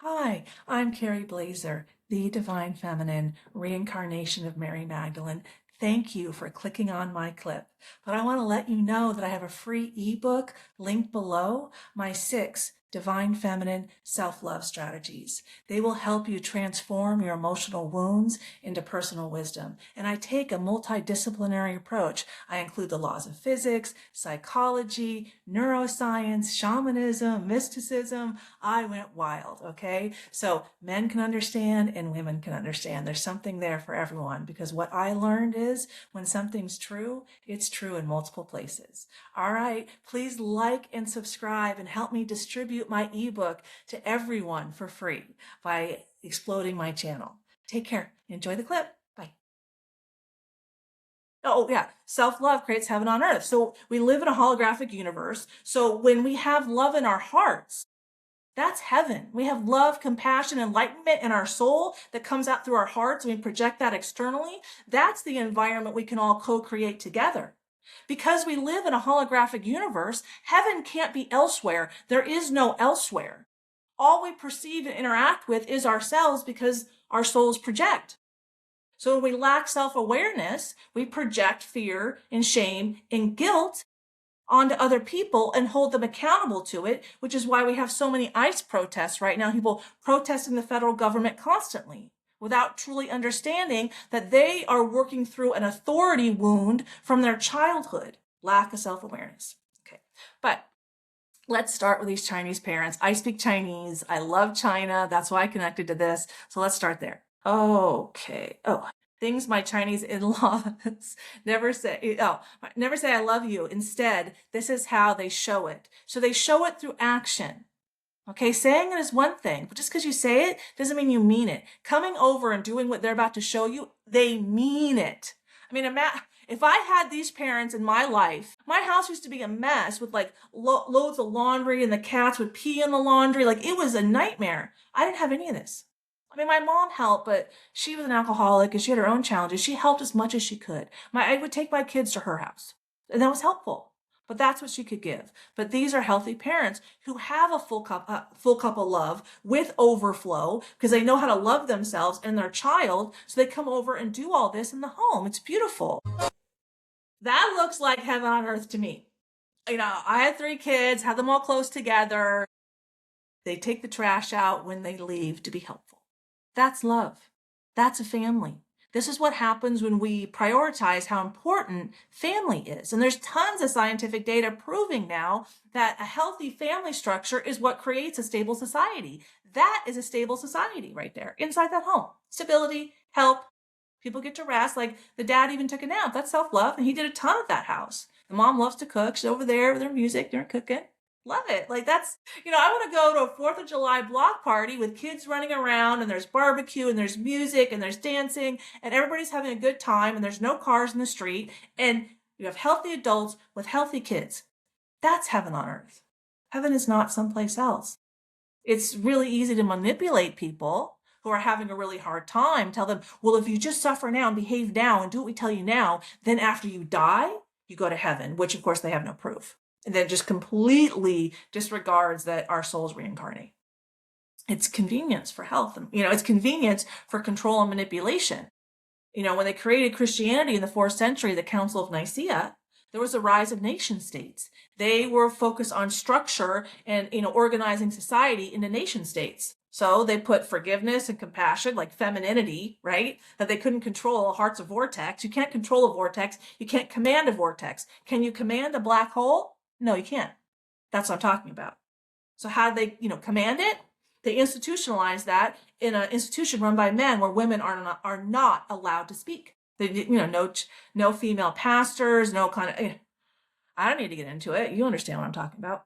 Hi, I'm Carrie Blazer, the Divine Feminine, reincarnation of Mary Magdalene. Thank you for clicking on my clip. But I want to let you know that I have a free ebook linked below, my 6 Divine Feminine Self-Love Strategies. They will help you transform your emotional wounds into personal wisdom. And I take a multidisciplinary approach. I include the laws of physics, psychology, neuroscience, shamanism, mysticism. I went wild, okay? So men can understand and women can understand. There's something there for everyone because what I learned is when something's true, it's true in multiple places. All right, please like and subscribe and help me distribute my ebook to everyone for free by exploding my channel. Take care. Enjoy the clip. Bye. Oh, yeah. Self-love creates heaven on earth. So we live in a holographic universe. So when we have love in our hearts, that's heaven. We have love, compassion, enlightenment in our soul that comes out through our hearts, and we project that externally. That's the environment we can all co-create together. Because we live in a holographic universe, heaven can't be elsewhere. There is no elsewhere. All we perceive and interact with is ourselves because our souls project. So when we lack self-awareness, we project fear and shame and guilt onto other people and hold them accountable to it, which is why we have so many ICE protests right now, people protesting the federal government constantly without truly understanding that they are working through an authority wound from their childhood, lack of self-awareness. Okay, but let's start with these Chinese parents. I speak Chinese. I love China. That's why I connected to this. So let's start there. Okay. Oh, things my Chinese in-laws never say. Oh, never say I love you. Instead, this is how they show it. So they show it through action. Okay, saying it is one thing, but just because you say it doesn't mean you mean it. Coming over and doing what they're about to show you, they mean it. I mean, if I had these parents in my life, my house used to be a mess with like loads of laundry and the cats would pee in the laundry. Like it was a nightmare. I didn't have any of this. I mean, my mom helped, but she was an alcoholic and she had her own challenges. She helped as much as she could. I would take my kids to her house, and that was helpful. But that's what she could give. But these are healthy parents who have a full cup of love with overflow because they know how to love themselves and their child. So they come over and do all this in the home. It's beautiful. That looks like heaven on earth to me. I had 3 kids, had them all close together. They take the trash out when they leave to be helpful. That's love. That's a family. This is what happens when we prioritize how important family is. And there's tons of scientific data proving now that a healthy family structure is what creates a stable society. That is a stable society right there, inside that home. Stability, help, people get to rest. Like the dad even took a nap. That's self-love. And he did a ton at that house. The mom loves to cook. She's over there with her music, they're cooking. Love it. Like that's, I want to go to a 4th of July block party with kids running around and there's barbecue and there's music and there's dancing and everybody's having a good time and there's no cars in the street and you have healthy adults with healthy kids. That's heaven on earth. Heaven is not someplace else. It's really easy to manipulate people who are having a really hard time. Tell them, well, if you just suffer now and behave now and do what we tell you now, then after you die, you go to heaven, which of course they have no proof. And then just completely disregards that our souls reincarnate. It's convenience for health. It's convenience for control and manipulation. When they created Christianity in the 4th century, the Council of Nicaea, there was a rise of nation states. They were focused on structure and, organizing society into nation states. So they put forgiveness and compassion, like femininity, right? That they couldn't control. Heart's a vortex. You can't control a vortex. You can't command a vortex. Can you command a black hole? No, you can't. That's what I'm talking about. So how do they, command it? They institutionalize that in an institution run by men where women are not allowed to speak. They, no female pastors, no kind of, I don't need to get into it. You understand what I'm talking about.